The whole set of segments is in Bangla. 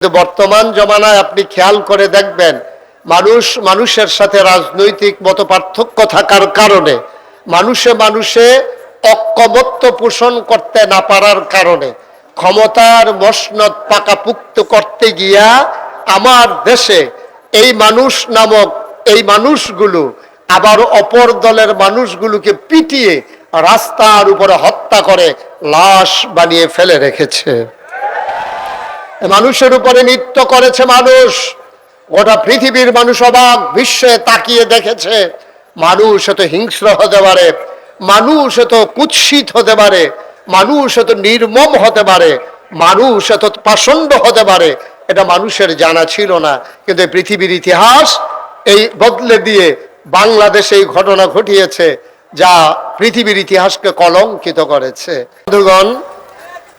বর্তমান জমানায় আপনি খেয়াল করে দেখবেন মানুষের সাথে রাজনৈতিক মতপার্থক্য থাকার কারণে মানুষে ঐক্যমত্য পোষণ করতে না পারার কারণে ক্ষমতার মসনদ পাকাপুক্ত করতে গিয়া আমার দেশে এই মানুষ নামক এই মানুষগুলো আবার অপর দলের মানুষগুলোকে পিটিয়ে রাস্তার উপরে হত্যা করে লাশ বানিয়ে ফেলে রেখেছে। মানুষের উপরে নৃত্য করেছে মানুষ, গোটা পৃথিবীর মানুষ অবাক বিশ্বে তাকিয়ে দেখেছে। মানুষ এত হিংস্র হতে পারে, মানুষ এত কুৎসিত হতে পারে, মানুষ এত নির্মম হতে পারে, মানুষ এত পাষণ্ড হতে পারে, এটা মানুষের জানা ছিল না। কিন্তু পৃথিবীর ইতিহাস এই বদলে দিয়ে বাংলাদেশে এই ঘটনা ঘটিয়েছে যা পৃথিবীর ইতিহাসকে কলঙ্কিত করেছে। বন্ধুগণ,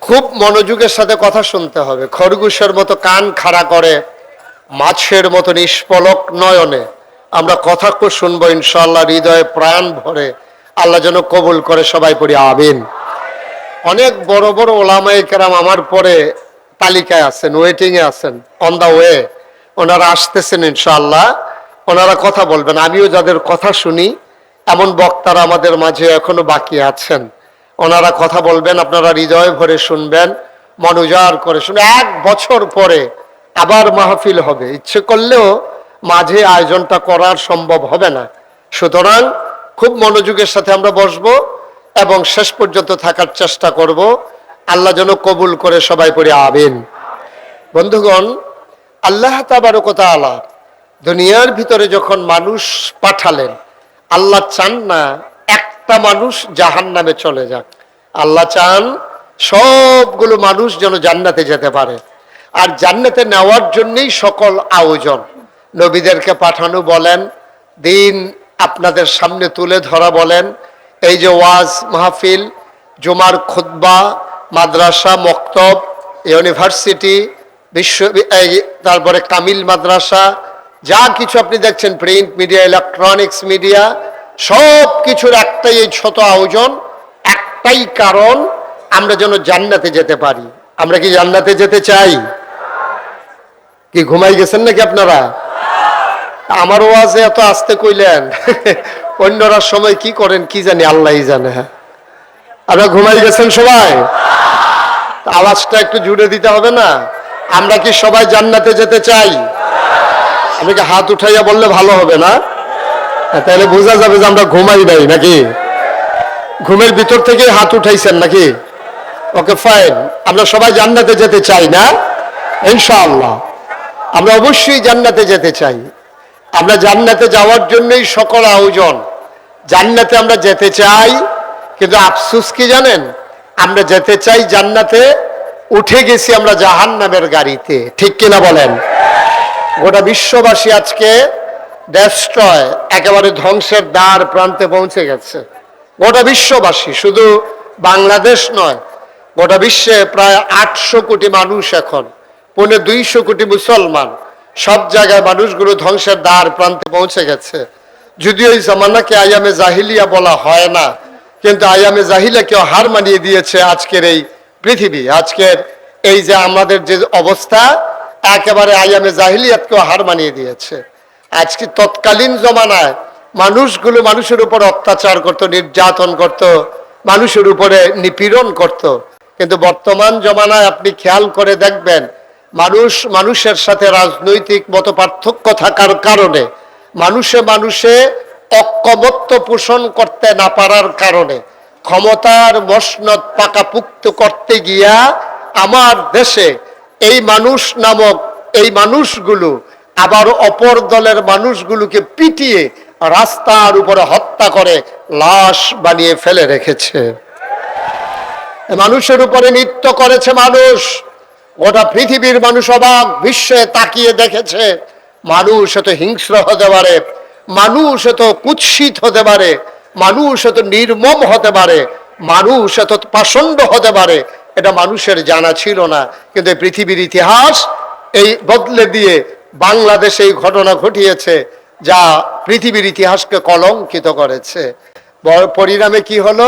খুব মনোযোগের সাথে কথা শুনতে হবে। খরগোশের মতো কান খাড়া করে, মাছের মতো নিষ্পলক নয়নে আমরা কথা শুনবো ইনশাআল্লাহ, হৃদয়ে প্রাণ ভরে। আল্লাহ যেন কবুল করে, সবাই পড়ি আমিন। অনেক বড় বড় ওলামায়ে কেরাম আমার পরে তালিকায় আছেন, ওয়েটিং এ আছেন, অন দা ওয়ে। ওনারা আসতেছেন ইনশাআল্লাহ, ওনারা কথা বলবেন। আমিও যাদের কথা শুনি এমন বক্তারা আমাদের মাঝে এখনো বাকি আছেন। ওনারা কথা বলবেন, আপনারা হৃদয় ভরে শুনবেন, মনোজার করে শুনবেন। 1 বছর পরে আবার মাহফিল হবে, ইচ্ছে করলেও মাঝে আয়োজনটা করার সম্ভব হবে না। সুতরাং খুব মনোযোগের সাথে আমরা বসবো এবং শেষ পর্যন্ত থাকার চেষ্টা করব। আল্লাহ যেন কবুল করে, সবাই পড়ে আমিন। বন্ধুগণ, আল্লাহ তাবারক ওয়া তাআলা দুনিয়ার ভিতরে যখন মানুষ পাঠালেন, আল্লাহ চান না একটা মানুষ জাহান্নামে চলে যাক। আল্লাহ চান সবগুলো মানুষ যেন জান্নাতে যেতে পারে। আর জান্নাতে নেওয়ার জন্যই সকল আয়োজন। নবীদেরকে পাঠানো বলেন, দিন আপনাদের সামনে তুলে ধরা বলেন, এই যে ওয়াজ মাহফিল, জুমার খুতবা, মাদ্রাসা, মক্তব, ইউনিভার্সিটি, তারপরে কামিল মাদ্রাসা, যা কিছু আপনি দেখছেন, প্রিন্ট মিডিয়া, ইলেকট্রনিক্স মিডিয়া, সব কিছুর একটাই এই ছোট আয়োজন, একটাই কারণ, আমরা যেন জান্নাতে যেতে পারি। আমরা কি জান্নাতে যেতে চাই? কি ঘুমাই গেছেন নাকি আপনারা? আমার ওয়াজে এত আস্তে কইলেন, অন্যরা সময় কি করেন কি জানি, আল্লাহই জানে। হ্যাঁ, আপনারা ঘুমাই গেছেন সবাই? আওয়াজটা একটু জুড়ে দিতে হবে না? আমরা কি সবাই জান্নাতে যেতে চাই? আপনাকে হাত উঠাইয়া বললে ভালো হবে না? তাহলে বোঝা যাবে যে আমরা ঘুমাই নাই নাকি। ঘুমের ভিতর থেকে হাত উঠাইছেন নাকি? ওকে, ফাইন। আমরা সবাই জান্নাতে যেতে চাই না? ইনশাআল্লাহ আমরা অবশ্যই জান্নাতে যেতে চাই। আমরা জান্নাতে যাওয়ার জন্যই সকল আয়োজন। জান্নাতে আমরা যেতে চাই, কিন্তু আফসোস কি জানেন? আমরা যেতে চাই জান্নাতে, উঠে গেছি আমরা জাহান্নামের গাড়িতে। ঠিক কিনা বলেন? গোটা বিশ্ববাসী আজকে ডেস্ট্রয়, একেবারে ধ্বংসের দ্বার প্রান্তে পৌঁছে গেছে। গোটা বিশ্ববাসী, শুধু বাংলাদেশ নয়, গোটা বিশ্বে প্রায় 800 কোটি মানুষ, এখন 250 কোটি মুসলমান, সব জায়গায় মানুষগুলো ধ্বংসের দ্বার প্রান্তে পৌঁছে গেছে। যদিও এই জামানাকে আয়ামে জাহিলিয়া বলা হয় না, কিন্তু আয়ামে জাহিলিয়াকেও হার মানিয়ে দিয়েছে আজকের এই পৃথিবী। আজকের এই যে আমাদের যে অবস্থা, একেবারে আয়ামে জাহিলিয়াতকেও হার মানিয়ে দিয়েছে। আজকে তৎকালীন জমানায় মানুষগুলো মানুষের উপর অত্যাচার করত, নির্যাতন করত, মানুষের উপরে নিপীড়ন করত। কিন্তু বর্তমান জমানায় আপনি খেয়াল করে দেখবেন, মানুষের সাথে রাজনৈতিক মতপার্থক্য থাকার কারণে মানুষে ঐক্যমত্য পোষণ করতে না পারার কারণে ক্ষমতার মসনদ পাকাপুক্ত করতে গিয়া আমার দেশে এই মানুষ নামক এই মানুষগুলো আবার অপর দলের মানুষগুলোকে পিটিয়ে রাস্তার উপরে হত্যা করে লাশ বানিয়ে ফেলে রেখেছে। মানুষের উপরে নৃত্য করেছে মানুষ, গোটা পৃথিবীর মানুষ অবাক বিশ্বে তাকিয়ে দেখেছে। মানুষ এত হিংস্র হতে পারে, মানুষ এত কুৎসিত হতে পারে, মানুষ এত নির্মম হতে পারে, মানুষ এত পাষণ্ড হতে পারে, এটা মানুষের জানা ছিল না। কিন্তু পৃথিবীর ইতিহাস এই বদলে দিয়ে বাংলাদেশে এই ঘটনা ঘটিয়েছে যা পৃথিবীর ইতিহাসকে কলঙ্কিত করেছে। পরিণামে কি হলো?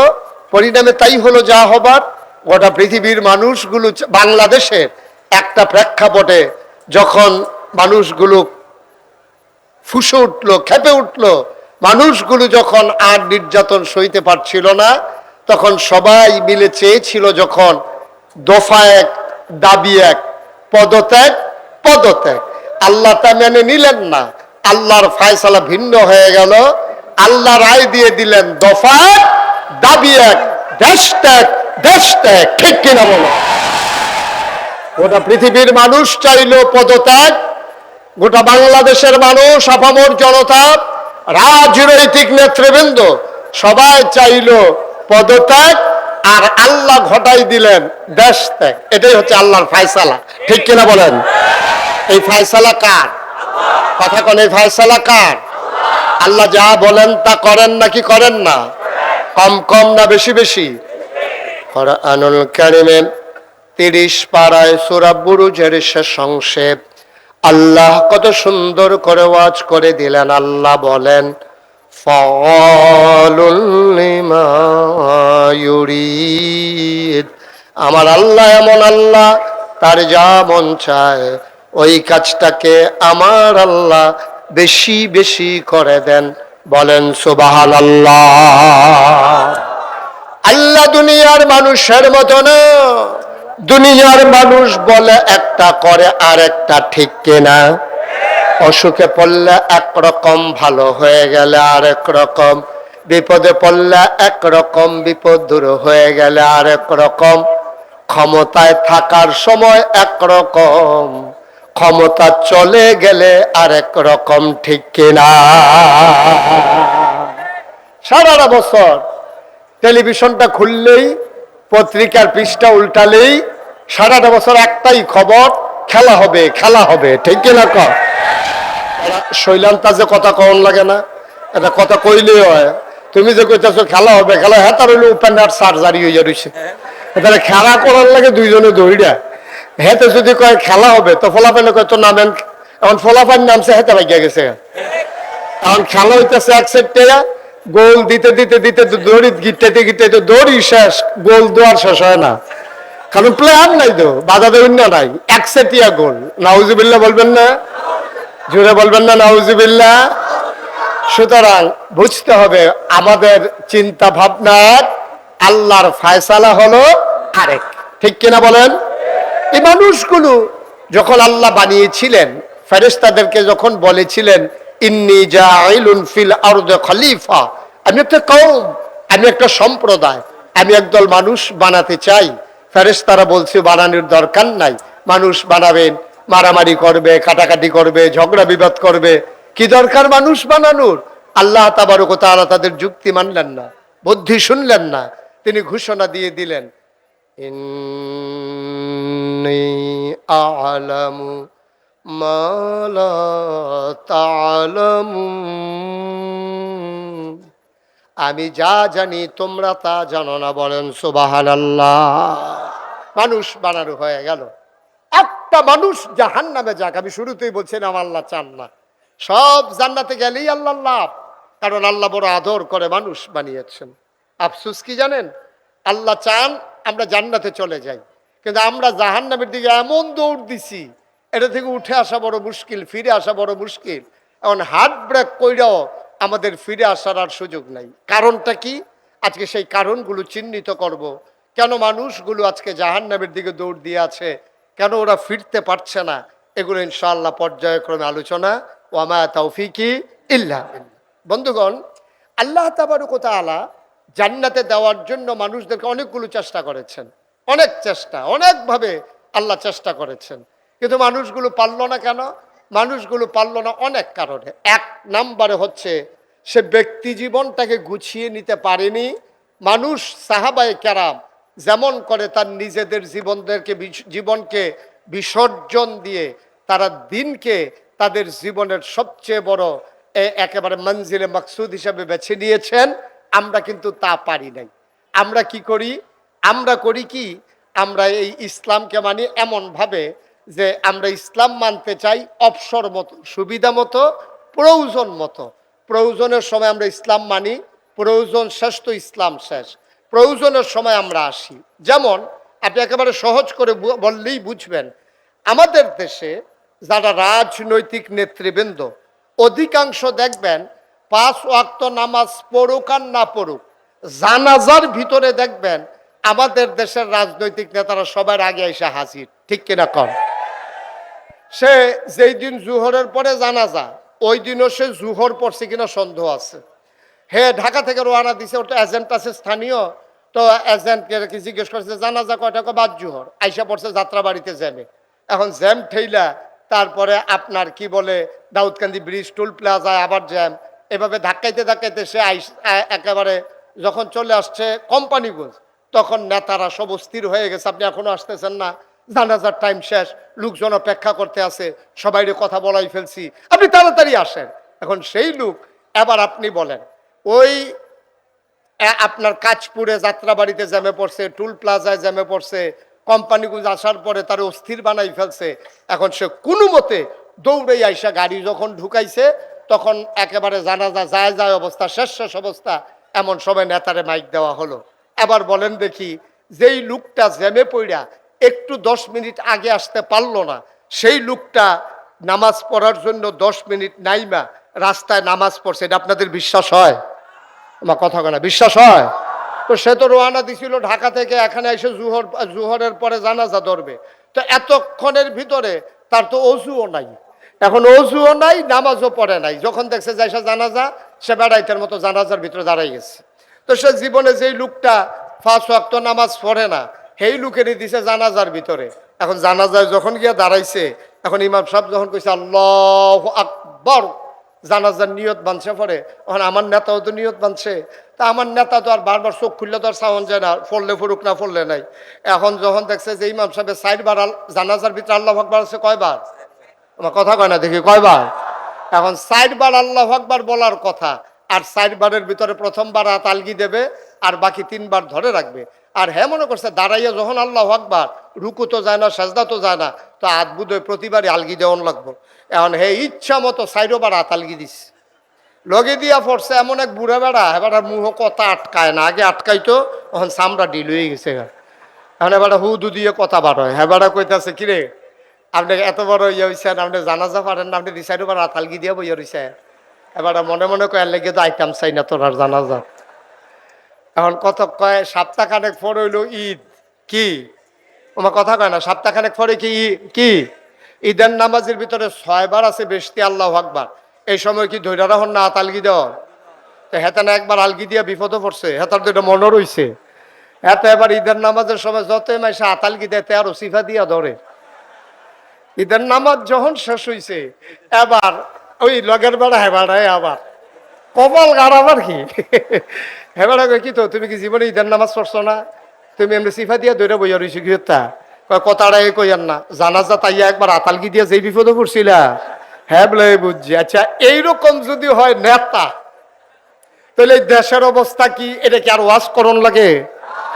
পরিণামে তাই হলো যা হবার। গোটা পৃথিবীর মানুষগুলো বাংলাদেশের একটা প্রেক্ষাপটে যখন মানুষগুলো ফুসে উঠলো, খেপে উঠলো, মানুষগুলো যখন আর নির্যাতন সইতে পারছিল না, তখন সবাই মিলে চেয়েছিল যখন দফা এক দাবি এক, পদত্যাগ পদত্যাগ। আল্লাহ তা মেনে নিলেন না, আল্লাহর ফায়সালা ভিন্ন হয়ে গেল। আল্লাহ রায় দিয়ে দিলেন দফা এক দাবি এক, দেশ ত্যাগ দেশ ত্যাগ। ঠিক কিনা বলো? গোটা পৃথিবীর মানুষ চাইল পদত্যাগ, গোটা বাংলাদেশের মানুষ, আপামর জনতা, রাজনৈতিক নেতৃবৃন্দ সবাই চাইল পদত্যাগ, আর আল্লাহ ঘটাই দিলেন দেশ ত্যাগ। এটাই হচ্ছে আল্লাহর ফায়সালা। ঠিক কিনা বলেন? এই ফায়সালা কার? কথা কোন, এই ফায়সালা কার? আল্লাহ যা বলেন তা করেন নাকি করেন না? কম কম না বেশি বেশি? কুরআনুল কারীমে 30 পারায় সূরা বুরুজের শেষ অংশে আল্লাহ কত সুন্দর করে ওয়াজ করে দিলেন। আল্লাহ বলেন, ফাআলুল লিমা ইউরিদ। আমার আল্লাহ এমন আল্লাহ, তার যা মন চায় ওই কাজটাকে আমার আল্লাহ বেশি বেশি করে দেন। বলেন সুবহানাল্লাহ। আল্লাহ দুনিয়ার মানুষের মতো না। দুনিয়ার মানুষ বলে একটা, করে আর একটা। ঠিক কিনা? অসুখে পড়লে একরকম, ভালো হয়ে গেলে আরেক রকম, বিপদে পড়লে একরকম, বিপদ দূর হয়ে গেলে আরেক রকম, ক্ষমতায় থাকার সময় একরকম, ক্ষমতা চলে গেলে আরেক রকম। ঠিক কিনা? সারাটা বছর টেলিভিশনটা খুললেই, পত্রিকার পৃষ্ঠা উল্টালেই সারাটা বছর একটাই খবর, খেলা হবে খেলা হবে। ঠিক কিনা? শৈলান্তা যে কথা কন লাগে না, এটা কথা কইলেই হয়। তুমি যে কইতেছো খেলা হবে খেলা, হ্যাঁ তার হইলে ওপেন হার্ট সার্জারি হয়ে যাচ্ছে। তাহলে খেলা করার লাগে দুইজনে দৌড়া। হেতে যদি কয় খেলা হবে, তো ফলাফাইলে কয় তো নামেন। এখন ফলাফাইন নামছে, হেতে ভাগিয়া গেছে। এখন খেলা হইতেছে এক সেটে, গোল দিতে দিতে দিতে দড়ি গিটাইতে গিটাইতে দড়ি শেষ, গোল দেওয়ার শেষ হয় না, কারণ প্লেয়ার নাই তো, বাধা দেবেন না, নাই একসেটিয়া গোল। নাউজুবিল্লাহ বলবেন না? জোরে বলবেন না নাউজুবিল্লাহ? সুতরাং বুঝতে হবে আমাদের চিন্তা ভাবনার আল্লাহর ফায়সালা হলো আরেক। ঠিক কিনা বলেন? এই মানুষগুলো যখন আল্লাহ বানিয়েছিলেন, ফেরেশতাদেরকে যখন বলেছিলেন ইন্নী জাইলুন ফিল আরদি খলিফা, আমি একটা কওম, আমি একটা সম্প্রদায়, আমি একদল মানুষ বানাতে চাই। ফেরেশতারা বলছে বানানোর দরকার নাই, মানুষ বানাবেন, মারামারি করবে, কাটাকাটি করবে, ঝগড়া বিবাদ করবে, কি দরকার মানুষ বানানোর? আল্লাহ তাবারক ওয়া তাআলা তাদের যুক্তি মানলেন না, বুদ্ধি শুনলেন না। তিনি ঘোষণা দিয়ে দিলেন, ইন্নী আ'লামু মা লা তা'লামুন, আমি যা জানি তোমরা তা জানো না। বলেন সুবহানাল্লাহ। মানুষ বানানো হয়ে গেল। একটা মানুষ জাহান্নামে যাক, আমি শুরুতেই বলছিলাম আল্লাহ চান না। সব জান্নাতে গেলেই আল্লাহ লাভ, কারণ আল্লাহ বড় আদর করে মানুষ বানিয়েছেন। আফসোস কি জানেন? আল্লাহ চান আমরা জান্নাতে চলে যাই, কিন্তু আমরা জাহান্নামের দিকে এমন দৌড় দিছি, এটা থেকে উঠে আসা বড় মুশকিল, ফিরে আসা বড় মুশকিল। এখন হার্ট ব্রেক কইরাও আমাদের ফিরে আসার আর সুযোগ নাই। কারণটা কি? আজকে সেই কারণগুলো চিহ্নিত করব। কেন মানুষগুলো আজকে জাহান্নামের দিকে দৌড় দিয়ে আছে, কেন ওরা ফিরতে পারছে না, এগুলো ইনশাআল্লাহ পর্যায়ক্রমে আলোচনা। ওয়ামা তাওফিকি ইল্লা বিল্লাহ। বন্ধুগণ, আল্লাহ তাবারক ওয়া তাআলা জান্নাতে দেওয়ার জন্য মানুষদেরকে অনেকগুলো চেষ্টা করেছেন, অনেক চেষ্টা, অনেকভাবে আল্লাহ চেষ্টা করেছেন, কিন্তু মানুষগুলো পারল না। কেন মানুষগুলো পারল না? অনেক কারণে। এক নম্বরে হচ্ছে সে ব্যক্তি জীবনটাকে গুছিয়ে নিতে পারেনি। মানুষ সাহাবায়ে কেরাম যেমন করে তার নিজেদের জীবনকে বিসর্জন দিয়ে তারা দিনকে তাদের জীবনের সবচেয়ে বড় একেবারে মঞ্জিলে মাকসুদ হিসাবে বেছে নিয়েছেন, আমরা কিন্তু তা পারি নাই। আমরা কি করি? আমরা করি কি? আমরা এই ইসলামকে মানি এমনভাবে যে আমরা ইসলাম মানতে চাই অবসর মতো, সুবিধা মতো, প্রয়োজন মতো। প্রয়োজনের সময় আমরা ইসলাম মানি, প্রয়োজন শেষ তো ইসলাম শেষ। প্রয়োজনের সময় আমরা আসি। যেমন আপনি একেবারে সহজ করে বললেই বুঝবেন, আমাদের দেশে যারা রাজনৈতিক নেতৃবৃন্দ, অধিকাংশ দেখবেন 5 ওয়াক্ত নামাজ পড়ুক আর না পড়ুক, জানাজার ভিতরে দেখবেন আমাদের দেশের রাজনৈতিক নেতারা সবার আগে এসে হাজির, ঠিক কিনা কম? সে যেই দিন জুহরের পরে জানাজা, ওই দিনও সে জুহর পড়ছে কিনা সন্দেহ আছে। হে ঢাকা থেকে রওনা দিছে, ওর তো এজেন্ট আছে স্থানীয়, তো এজেন্টকে জিজ্ঞেস করছে জানাজা কয়টা, বাদ জুহর। আইসা পড়ছে যাত্রাবাড়িতে জ্যামে। এখন জ্যাম ঠেইলা তারপরে আপনার কি বলে দাউদকান্দি ব্রিজ, টুল প্লাজায় আবার জ্যাম, এভাবে ধাক্কাইতে ধাক্কাইতে সে একেবারে যখন চলে আসছে কোম্পানিগঞ্জ, তখন নেতারা সব অস্থির হয়ে গেছে, আপনি এখনো আসতেছেন না, জানাজার টাইম শেষ, লোকজন অপেক্ষা করতে আছে, সবাই কথা বলাই ফেলছি, আপনি তাড়াতাড়ি আসেন। এখন সেই লোক, এবার আপনি বলেন, ওই আপনার কাজপুরে যাত্রাবাড়িতে জ্যামে পড়ছে, টুল প্লাজায় জ্যামে পড়ছে, কোম্পানিগুলো আসার পরে তার অস্থির বানাই ফেলছে। এখন সে কোনো মতে দৌড়ে আইসা গাড়ি যখন ঢুকাইছে, তখন একেবারে জানাজা যায় যায় অবস্থা, শেষ অবস্থা, এমন সময় নেতারে মাইক দেওয়া হলো। এবার বলেন দেখি, যেই লোকটা জ্যামে পড়া একটু 10 মিনিট আগে আসতে পারলো না, সেই লোকটা নামাজ পড়ার জন্য 10 মিনিট নাইমা রাস্তায় নামাজ পড়ছে, এটা আপনাদের বিশ্বাস হয়? আমার কথা বলে বিশ্বাস হয়? তো সে তো রওনা দিছিল ঢাকা থেকে, এখানে এসে জুহরের পরে জানাজা ধরবে, তো এতক্ষণের ভিতরে তার তো অজুও নাই, এখন অজুও নাই, নামাজও পড়ে নাই। যখন দেখছে যে জানাজা, সে বেড়াইতের মতো জানাজার ভিতরে দাঁড়াই গেছে। তো সে জীবনে যেই লোকটা 5 ওয়াক্ত নামাজ পড়ে না, সেই লোকেরই দিছে জানাজার ভিতরে। এখন জানাজায় যখন গিয়া দাঁড়াইছে, এখন ইমাম সাহেব যখন কইছে আল্লাহু আকবার, জানাজার নিয়ত বানছে পরে, এখন আমার নেতাও তো নিয়ত বানছে, তা আমার নেতা তো আর বারবার চোখ খুললে তো আর সাউন্ড যায় না, ফললে ফুরুক না ফললে নাই। এখন যখন দেখছে যে ইমাম সাহেবের 4 বার জানাজার ভিতরে আল্লাহু আকবার আছে, কয়বার? আমার কথা কয় না দেখি, কয়বার? এখন 4 বার আল্লাহু আকবার বলার কথা, আর 4 বারের ভিতরে প্রথমবার হাত আলগি দেবে, আর বাকি 3 বার ধরে রাখবে। আর হ্যাঁ মনে করছে দাঁড়াইয়া যখন আল্লাহু আকবার, রুকু তো যায় না, সাজদা তো যায় না, তো হাত বুধ প্রতিবারই আলগি দেওয়ান লাগবো। এখন হে ইচ্ছা মতো 4 বার হাত আলগি দিস, লগে দিয়া পড়ছে এমন এক বুড়া বেড়া, এবার মুহ কথা আটকায় না, আগে আটকাইতো, এখন চামড়া ডিল হয়ে গেছে। এখন এবার হুদু দিয়ে কথা বার হয়, হ্যাঁ বেড়া কইতাছে কিরে আপনি এত বড় ইয়ে হয়েছেন, আপনি জানাজা পারেন না, আপনি 2 বার হাত আলগি দিয়া বইয়া রয়েছে। এবার মনে মনে কয়ার লেগে তো আইতাম চাই না তোর আর জানাজা। এখন কত কয়, সপ্তাহখানেক পর হইল ঈদ, কি আমার কথা কয় না, সপ্তাহখানেক পরে কি ঈদের নামাজের ভিতরে 6 বার আছে বেশি আল্লাহু আকবার, এই সময় কি ধৈর্য রাখুন না হাত আলগি দেওয়া? তো হেতানা একবার আলগি দিয়া বিপদে পড়ছে, হেতার তো এটা মনে রইছে। এত এবার ঈদের নামাজের সময় যতই মাইসে হাত আলগি দেয়, আরো সিফা দিয়া ধরে। ঈদের নামাজ যখন শেষ হইছে, এবার ওই লগের বেড়া হেবাড়ায় আবার কপাল গাড়াবার কি হেবাড়া কি, তো তুমি কি জীবনে ঈদের নামাজ পড়ছো না, তুমি এমনি সিফা দিয়া দৌড়ে বইয়া রইছি কি তা কথাটাই কইয়ান না, জানাজা তাইয়া একবার আতালগি দিয়া যেই বিপদে পড়ছিলা, হ্যাঁ বলে বুঝছি। আচ্ছা এইরকম যদি হয় নেতা, তাহলে দেশের অবস্থা কি? এটা কি আর ওয়াজ করণ লাগে?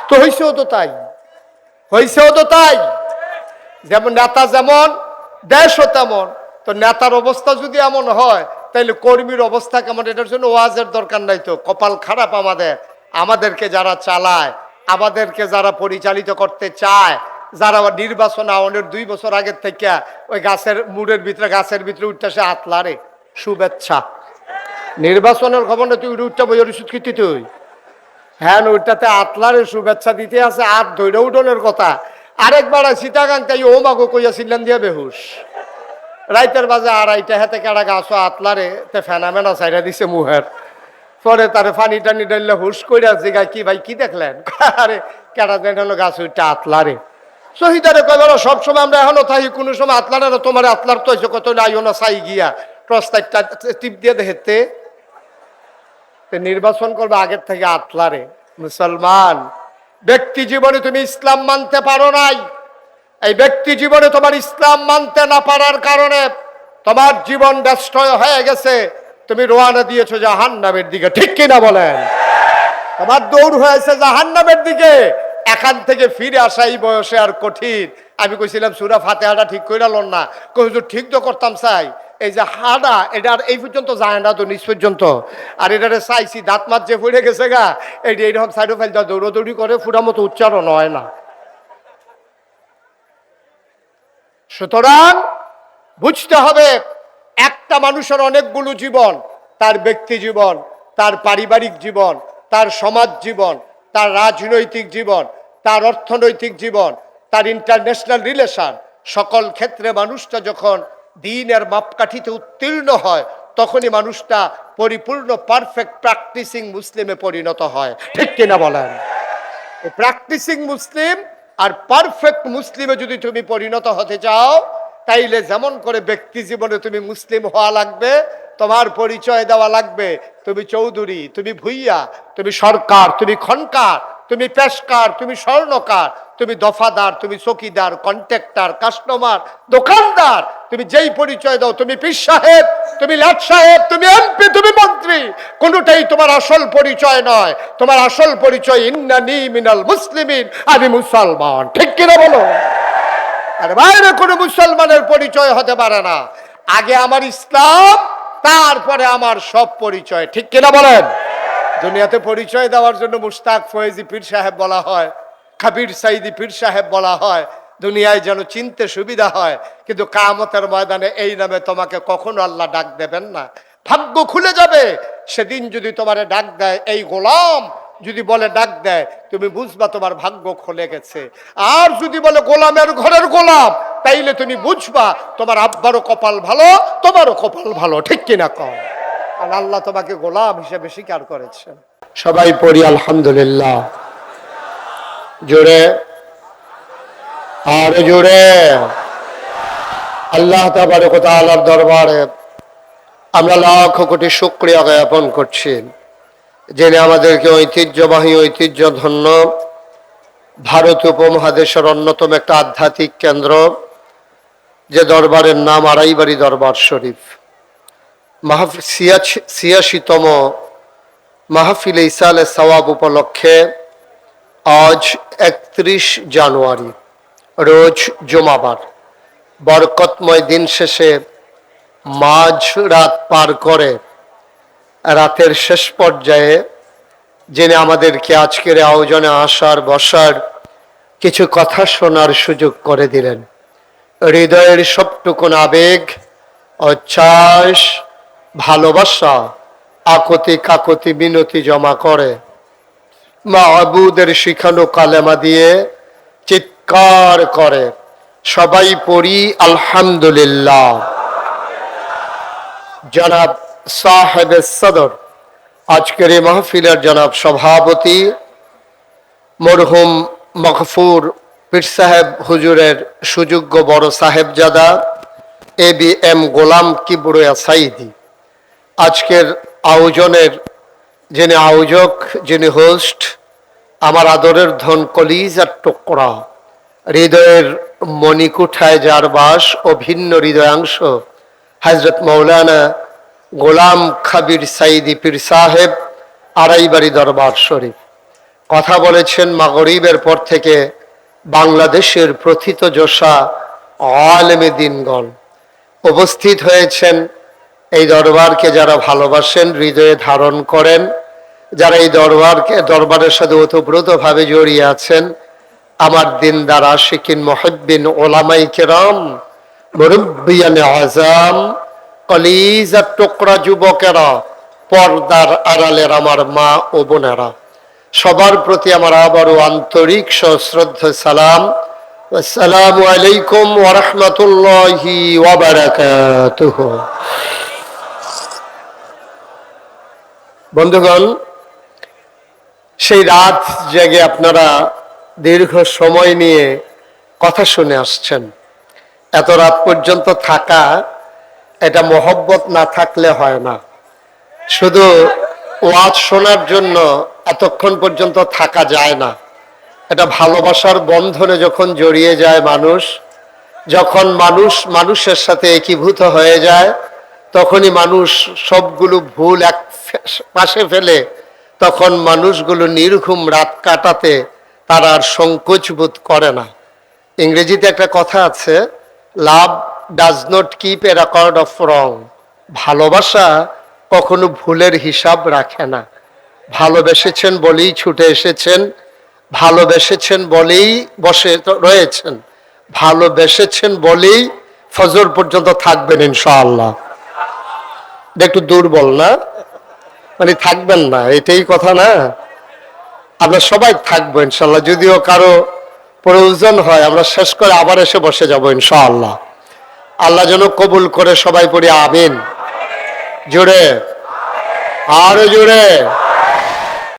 তো হইছেও তো তাই, হইছেও তো তাই। যেমন নেতা যেমন, দেশও তেমন। তো নেতার অবস্থা যদি এমন হয়, তাইলে কর্মীর অবস্থা কেমন? এটার জন্য ওয়াজের দরকার নাই তো। কপাল খারাপ আমাদের, আমাদেরকে যারা চালায়, আমাদেরকে যারা পরিচালিত করতে চায়, যারা নির্বাচন আওয়ানের 2 বছর আগের থেকে ওই গাছের মুড়ের ভিতরে, গাছের ভিতরে উঠতে সে আতলারে শুভেচ্ছা, নির্বাচনের খবর না, তুই উঠটা বই সুৎকৃতি তুই, হ্যাঁ ওইটাতে আতলারে শুভেচ্ছা দিতে আছে, আর ধৈর্য উঠনের কথা। আরেকবার সীতাকাং তাই ও মাগো কইয়া ছিলেন দিয়া বেহুশ, রাইতের বাজে 2:30 হেতে কেডা গাছ আতলারে তে ফেনামেনা চাইরা দিছে মুহের, পরে তারে পানি টানি ডাইলে হুশ কইরা জিগা কি ভাই কি দেখলেন, আরে কেডা দেন হলো গাছ ওইটা আতলারে। শহীদারে কইবার সবসময় আমরা এখনো থাকি, কোনো সময় আতলারে না, তোমার আতলার তো হয়েছে কত আইও না চাই গিয়া প্রস্তাবটা টিপ দিয়ে দেখতে নির্বাচন করবে আগের থেকে আতলারে। মুসলমান, ব্যক্তি জীবনে তুমি ইসলাম মানতে পারো নাই, এই ব্যক্তি জীবনে তোমার ইসলাম মানতে না পারার কারণে তোমার জীবন ব্যস্তয় হয়ে গেছে, তুমি রওনা দিয়েছো জাহান্নামের দিকে, ঠিক কিনা বলেন? তোমার দৌড় হয়েছে জাহান্নামের দিকে, এখান থেকে ফিরে আসা এই বয়সে আর কঠিন। আমি কইছিলাম সূরা ফাতিহাটা ঠিক কইরা লন না, কই হুজুর ঠিক তো করতাম চাই, এই যে হাডা এটা আর এই পর্যন্ত যায় না তো নিচ পর্যন্ত, আর এটারে চাইছি দাঁত মাত যে পড়ে গেছে গা, এইরকম সাইডো ফাইল দৌড়াদৌড়ি করে ফুটা মতো উচ্চারণ হয় না। সুতরাং বুঝতে হবে একটা মানুষের অনেকগুলো জীবন, তার ব্যক্তি জীবন, তার পারিবারিক জীবন, তার সমাজ জীবন, তার রাজনৈতিক জীবন, তার অর্থনৈতিক জীবন, তার ইন্টারন্যাশনাল রিলেশন, সকল ক্ষেত্রে মানুষটা যখন দ্বীনের মাপকাঠিতে উত্তীর্ণ হয় তখনই মানুষটা পরিপূর্ণ পারফেক্ট প্র্যাকটিসিং মুসলিমে পরিণত হয়। ঠিক কিনা বলেন? প্র্যাকটিসিং মুসলিম আর পারফেক্ট মুসলিমে যদি তুমি পরিণত হতে চাও, তাইলে যেমন করে ব্যক্তি জীবনে তুমি মুসলিম হওয়া লাগবে, তোমার পরিচয় দেওয়া লাগবে তুমি চৌধুরী, তুমি ভুইয়া, তুমি সরকার, তুমি খনকার, তুমি পেশকার, তুমি স্বর্ণকার, তুমি দফাদার, তুমি চকিদার, কন্ট্রাক্টর, কাস্টমার, দোকানদার, তুমি যেই পরিচয় দাও, তুমি পীর সাহেব, তুমি লাট সাহেব, তুমি এমপি, তুমি মন্ত্রী, কোনোটাই তোমার আসল পরিচয় নয়। তোমার আসল পরিচয় ইন্নানি মিনাল মুসলিমিন, আমি মুসলমান। ঠিক কিনা বলো? আর বাইরে কোনো মুসলমানের পরিচয় হতে পারে না। আগে আমার ইসলাম, তারপরে আমার সব পরিচয়। ঠিক কিনা বলেন? দুনিয়াতে পরিচয় দেওয়ার জন্য মুশতাক ফয়েজি পীর সাহেব বলা হয়, কাবির সাইদি পীর সাহেব বলা হয়, দুনিয়ায় যেন চিনতে সুবিধা হয়। কিন্তু কিয়ামতের ময়দানে এই নামে তোমাকে কখনো আল্লাহ ডাক দেবেন না। ভাগ্য খুলে যাবে সেদিন যদি তোমারে ডাক দেয় এই গোলাম, যদি বলে ডাক দেয়, তুমি বুঝবা তোমার ভাগ্য খুলে গেছে। আর যদি বলে গোলামের ঘরের গোলাম, তাইলে তুমি বুঝবা তোমার আব্বারও কপাল ভালো, তোমারও কপাল ভালো। ঠিক কিনা কম? আর আল্লাহ তোমাকে গোলাম হিসেবে স্বীকার করেছেন। সবাই পড়ি আলহামদুলিল্লাহ। জোরে আর জোরে। আল্লাহ তাবারক ওয়া তাআলার দরবারে আমরা লাখ কোটি শুকরিয়া জ্ঞাপন করছি, যিনি আমাদেরকে ঐতিহ্যবাহী, ঐতিহ্যধন্য ভারত উপমহাদেশের অন্যতম একটা আধ্যাত্মিক কেন্দ্র, যে দরবারের নাম আড়াইবাড়ি দরবার শরীফ, ৮৬তম মাহফিলে ইসালে সওয়াব উপলক্ষে আজ ৩১ জানুয়ারি রোজ জুমাবার বরকতময় দিন শেষে মাঝ রাত পার করে রাতের শেষ পর্যায়ে যিনি আমাদেরকে আজকের আয়োজনে আসার বসার কিছু কথা শোনার সুযোগ করে দিলেন, হৃদয়ের সবটুকুন আবেগ, উচ্ছ্বাস, ভালোবাসা, আকতি কাকতি মিনতি জমা করে মাহবুদের শিখানো কালেমা দিয়ে চিৎকার করে সবাই পড়ি আলহামদুলিল্লাহ। জনাব সাহেবে সদর, আজকের এই মাহফিলের জনাব সভাপতি মরহুম মগফুর পীর সাহেব হুজুরের সুযোগ্য বড় সাহেবজাদা ABM গোলাম কিবরিয়া সাইদি, আজকের আয়োজনের যিনি আয়োজক, যিনি হোস্ট, আমার আদরের ধন কলিজার টুকরা, হৃদয়ের মণিকুঠায় যার বাস ও ভিন্ন হৃদয়াংশ হযরত মাওলানা গোলাম খাবির সাইদি পীর সাহেব, আড়াইবাড়ি দরবার শরীফ। কথা বলেছেন মাগরিবের পর থেকে বাংলাদেশের প্রথিতযশা আলেমে দ্বীনগণ উপস্থিত হয়েছেন। এই দরবারকে যারা ভালোবাসেন, হৃদয়ে ধারণ করেন, যারা এই দরবারের সাথে ওতপ্রোতভাবে জড়িয়ে আছেন, আমার দিনদার আশিকিন মুহিব্বিন ওলামাই কেরাম, মুরব্বিয়ানে আযাম, কলিজার টুকরা যুবকেরা, পর্দার আড়ালের আমার মা ও বোনেরা, সবার প্রতি আমার আবারও আন্তরিক সশ্রদ্ধ সালাম। আসসালামু আলাইকুম ওয়া রাহমাতুল্লাহি ওয়া বারাকাতুহু। বন্ধুগণ, সেই রাত জেগে আপনারা দীর্ঘ সময় নিয়ে কথা শুনে আসছেন। এত রাত পর্যন্ত থাকা, এটা মহব্বত না থাকলে হয় না। শুধু ওয়াজ শোনার জন্য এতক্ষণ পর্যন্ত থাকা যায় না। এটা ভালোবাসার বন্ধনে যখন জড়িয়ে যায় মানুষ, যখন মানুষ মানুষের সাথে একীভূত হয়ে যায়, তখনই মানুষ সবগুলো ভুল এক পাশে ফেলে, তখন মানুষগুলো নির্ঘুম রাত কাটাতে তারা আর সংকোচ বোধ করে না। ইংরেজিতে একটা কথা আছে, লাভ does not keep A record of রং। ভালোবাসা কখনো ভুলের হিসাব রাখে না। ভালোবেসেছেন বলেই ছুটে এসেছেন, ভালোবেসেছেন বলেই বসে রয়েছেন, ভালোবেসেছেন বলেই ফজর পর্যন্ত থাকবেন ইনশাআল্লাহ। এটা একটু দুর্বল না, মানে থাকবেন না এটাই কথা না? আমরা সবাই থাকবো ইনশাআল্লাহ, যদিও কারো প্রয়োজন হয় আমরা শেষ করে আবার এসে বসে যাব ইনশাআল্লাহ। আল্লাহ যেন কবুল করে, সবাই পড়ি আমিন। জোরে, আরো জোরে।